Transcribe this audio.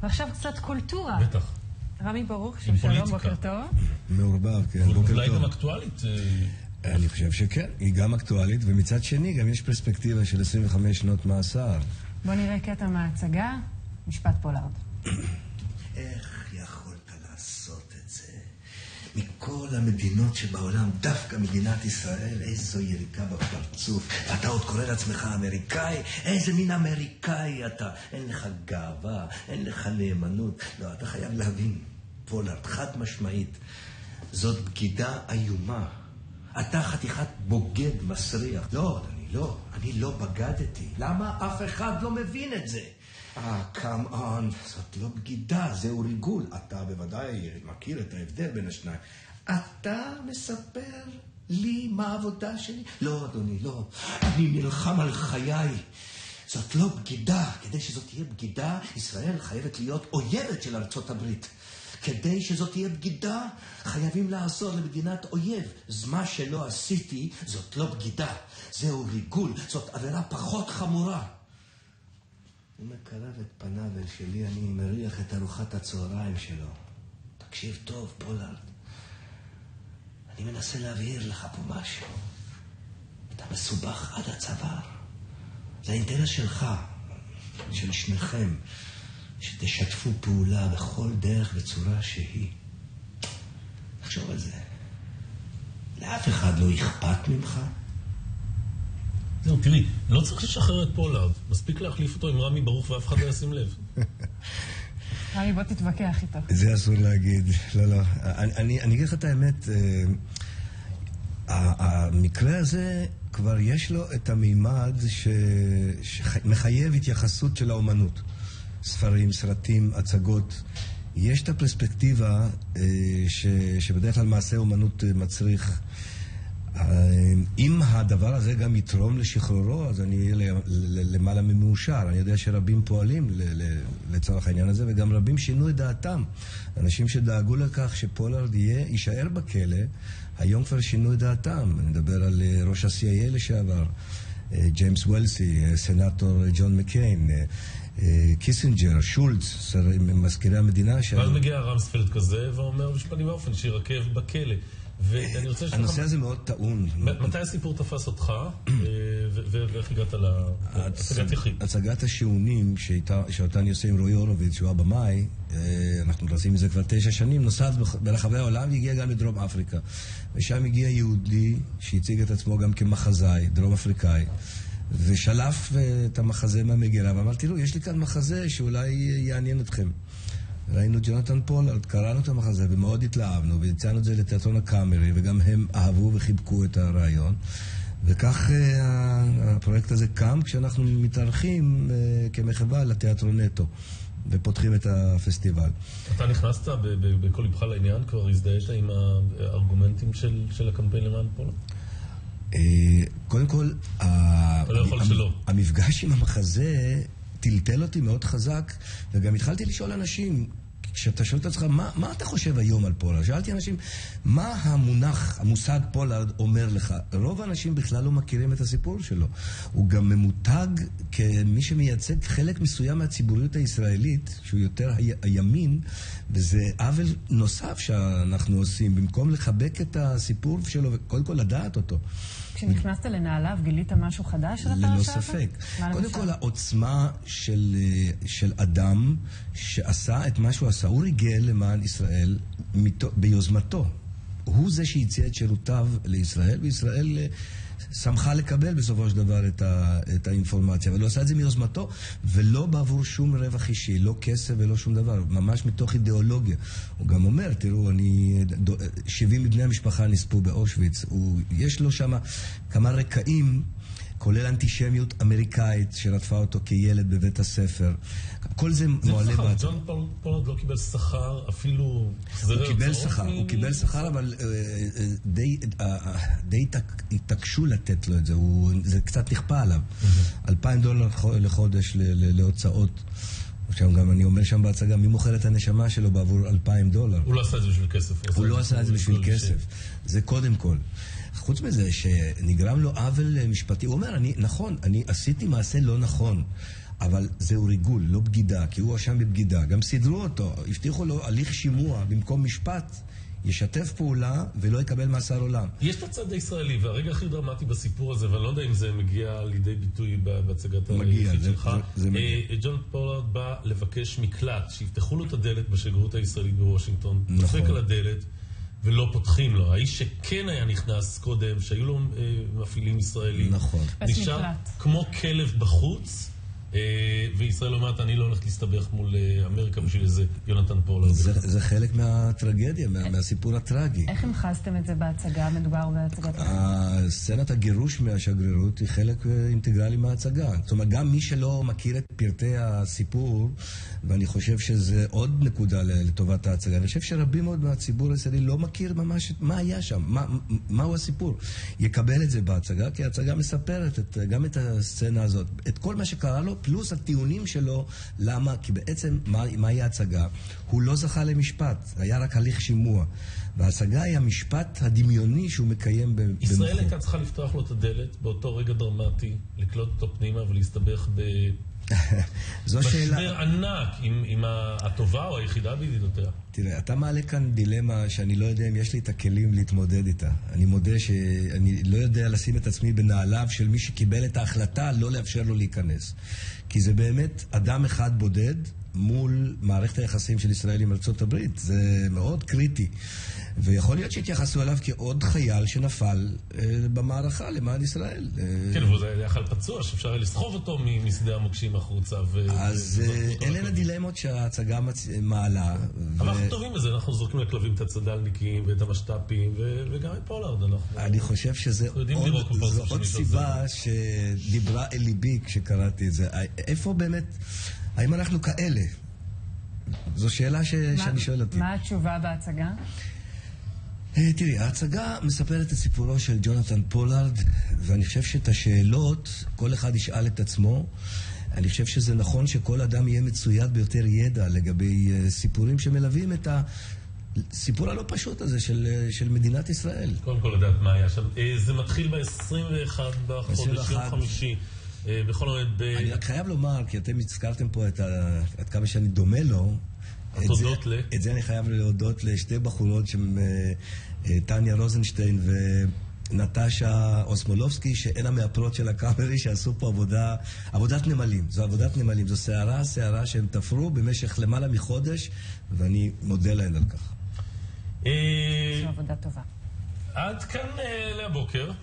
ועכשיו קצת קולטורה. בטח. רמי ברוך, שלום, בוקר טוב. מעורבב, כן, בוקר טוב. אולי גם אקטואלית? אני חושב שכן, היא גם אקטואלית, ומצד שני גם יש פרספקטיבה של 25 שנות מאסר. בוא נראה קטע מההצגה, משפט פולארד. איך יכולת לעשות את זה? מכל המדינות שבעולם, דווקא מדינת ישראל, איזו יריקה בפרצוף. אתה עוד קורא לעצמך אמריקאי? איזה מין אמריקאי אתה? אין לך גאווה, אין לך נאמנות. לא, אתה חייב להבין, פולארד, חד משמעית. זאת בגידה איומה. אתה חתיכת בוגד מסריח. לא, אני לא בגדתי. למה אף אחד לא מבין את זה? come on, זאת לא בגידה, זהו ריגול. אתה בוודאי מכיר את ההבדל בין השניים. אתה מספר לי מה העבודה שלי? לא, אדוני, לא. אני נלחם על חיי. זאת לא בגידה. כדי שזאת תהיה בגידה, ישראל חייבת להיות אויבת של ארצות הברית. כדי שזאת תהיה בגידה, חייבים לעזור למדינת אויב. מה שלא עשיתי, זאת לא בגידה. זהו ריגול, זאת עבירה פחות חמורה. הוא מקרב את פניו אל שלי, אני מריח את ארוחת הצהריים שלו. תקשיב טוב, פולארד. אני מנסה להבהיר לך פה משהו. אתה מסובך עד הצוואר. זה האינטרס שלך, של שניכם, שתשתפו פעולה בכל דרך וצורה שהיא. תחשוב על זה. לאף אחד לא אכפת ממך. זהו, תראי, לא צריך לשחרר את פולארד. מספיק להחליף אותו עם רמי ברוך ואף אחד לא ישים לב. רמי, בוא תתווכח איתו. זה אסור להגיד. לא. אני אגיד לך את האמת, המקרה הזה כבר יש לו את המימד שמחייב התייחסות של האומנות. ספרים, סרטים, הצגות. יש את הפרספקטיבה שבדרך כלל מעשה אומנות מצריך. אם הדבר הזה גם יתרום לשחרורו, אז אני אהיה למעלה ממאושר. אני יודע שרבים פועלים לצורך העניין הזה, וגם רבים שינו את דעתם. אנשים שדאגו לכך שפולארד יישאר בכלא, היום כבר שינו את דעתם. אני מדבר על ראש ה-CIA לשעבר, ג'יימס וולסי, סנאטור ג'ון מקיין, קיסינג'ר, שולץ, מזכירי המדינה. ואז מגיע רמספלד כזה ואומר בשפני באופן שירכב בכלא. הנושא הזה מאוד טעון. מתי הסיפור תפס אותך ואיך הגעת להצגת יחיד? הצגת השעונים שאותה אני עושה עם רועי הורוביץ, שהוא הבמאי, אנחנו רצים מזה כבר 9 שנים, נוסעת ברחבי העולם והגיע גם לדרום אפריקה. ושם הגיע יהודי שהציג את עצמו גם כמחזאי, דרום אפריקאי, ושלף את המחזה מהמגירה ואמר, תראו, יש לי כאן מחזה שאולי יעניין אתכם. ראינו ג'ונתן פולארד, קראנו את המחזה ומאוד התלהבנו והצענו את זה לתיאטרון הקאמרי וגם הם אהבו וחיבקו את הרעיון וכך הפרויקט הזה קם כשאנחנו מתארחים כמחווה לתיאטרון נטו ופותחים את הפסטיבל. אתה נכנסת בכל לבך לעניין? כבר הזדהית עם הארגומנטים של הקמפיין למען פולארד? קודם כל, המפגש עם המחזה טלטל אותי מאוד חזק, וגם התחלתי לשאול אנשים, כשאתה שואל את עצמך, מה אתה חושב היום על פולארד? שאלתי אנשים, מה המושג פולארד אומר לך? רוב האנשים בכלל לא מכירים את הסיפור שלו. הוא גם ממותג כמי שמייצג חלק מסוים מהציבוריות הישראלית, שהוא יותר הימין, וזה עוול נוסף שאנחנו עושים, במקום לחבק את הסיפור שלו, וקודם כל לדעת אותו. כשנכנסת לנעליו, גילית משהו חדש על הפרשה? ללא ספק. קודם כל, העוצמה של אדם שעשה את מה שהוא עשה, הוא ריגל למען ישראל ביוזמתו. הוא זה שהציע את שירותיו לישראל, וישראל שמחה לקבל בסופו של דבר את האינפורמציה, אבל הוא עשה את זה מיוזמתו, ולא בעבור שום רווח אישי, לא כסף ולא שום דבר, ממש מתוך אידיאולוגיה. הוא גם אומר, תראו, 70 מבני המשפחה נספו באושוויץ, יש לו שם כמה רקעים, כולל אנטישמיות אמריקאית שרדפה אותו כילד בבית הספר. כל זה מועלה בעצם. ג'ון פולארד לא קיבל שכר, אפילו... הוא קיבל שכר, אבל די התעקשו לתת לו את זה. זה קצת נכפה עליו. $2,000 לחודש להוצאות. עכשיו גם אני אומר שם בהצגה, מי מוכר את הנשמה שלו בעבור $2,000? הוא לא עשה את זה בשביל כסף. הוא לא עשה את זה בשביל כסף. זה קודם כל. חוץ מזה שנגרם לו עוול משפטי, הוא אומר, נכון, אני עשיתי מעשה לא נכון, אבל זהו ריגול, לא בגידה, כי הוא אשם בבגידה. גם סידרו אותו, הבטיחו לו הליך שימוע במקום משפט, ישתף פעולה ולא יקבל מאסר עולם. יש את הצד הישראלי, והרגע הכי דרמטי בסיפור הזה, ואני לא יודע אם זה מגיע לידי ביטוי בהצגת היחיד שלך. זה מגיע. ג'ון פולארד בא לבקש מקלט, שיפתחו לו את הדלת בשגרירות הישראלית בוושינגטון, נכון. דופק על הדלת, ולא פותחים לו. האיש שכן היה נכנס קודם, שהיו לו מפעילים ישראלים, נכון. נשאר כמו כלב בחוץ, וישראל אומרת, אני לא הולכת להסתבך מול אמריקה בשביל איזה יונתן פולארד. זה חלק מהטרגדיה, מהסיפור הטרגי. איך המחזתם את זה בהצגה? מדובר בהצגת... סצנת הגירוש מהשגרירות היא חלק אינטגרלי מההצגה. זאת אומרת, גם מי שלא מכיר את פרטי הסיפור, ואני חושב שזה עוד נקודה לטובת ההצגה, אני חושב שרבים מאוד מהציבור הישראלי לא מכיר ממש מה היה שם, מהו הסיפור. יקבל את זה בהצגה, כי ההצגה מספרת גם את הסצנה הזאת, את כל מה שקרה לו, פלוס הטיעונים שלו, למה? כי בעצם, מהי ההצגה? הוא לא זכה למשפט, היה רק הליך שימוע. וההצגה היא המשפט הדמיוני שהוא מקיים במחור. ישראל הייתה צריכה לפתוח לו את הדלת באותו רגע דרמטי, לקלוט אותו פנימה ולהסתבך זו שאלה... משבר ענק עם הטובה או היחידה בידידותיה. תראה, אתה מעלה כאן דילמה שאני לא יודע אם יש לי את הכלים להתמודד איתה. אני מודה שאני לא יודע לשים את עצמי בנעליו של מי שקיבל את ההחלטה לא לאפשר לו להיכנס. כי זה באמת אדם אחד בודד מול מערכת היחסים של ישראל עם ארצות הברית. זה מאוד קריטי. ויכול להיות שהתייחסו אליו כעוד חייל שנפל במערכה למען ישראל. כן, והוא היה חייל פצוע שאפשר לסחוב אותו משדה המוקשים החוצה. אז אלה הדילמות שההצגה מעלה. אבל אנחנו טובים בזה, אנחנו זורקים לכלבים את הצדלניקים ואת המשת"פים וגם את פולארד. אני חושב שזה עוד סיבה שדיברה אל ליבי כשקראתי את זה. איפה באמת, האם אנחנו כאלה? זו שאלה שאני שואל אותי. מה התשובה בהצגה? תראי, ההצגה מספרת את סיפורו של ג'ונתן פולארד, ואני חושב שאת השאלות כל אחד ישאל את עצמו. אני חושב שזה נכון שכל אדם יהיה מצויד ביותר ידע לגבי סיפורים שמלווים את הסיפור הלא פשוט הזה של מדינת ישראל. קודם כל לדעת מה היה שם. זה מתחיל ב-21 בחודש, יום חמישי. בכל עומד אני רק חייב לומר, כי אתם הזכרתם פה עד כמה שאני דומה לו, את זה אני חייב להודות לשתי בחורות שהן טניה רוזנשטיין ונטשה אוסמולובסקי, שהן המאפרות של הקאמרי, שעשו פה עבודת נמלים. זו עבודת נמלים, זו שערה שהם תפרו במשך למעלה מחודש, ואני מודה להן על כך. זו עבודה טובה. עד כאן להבוקר.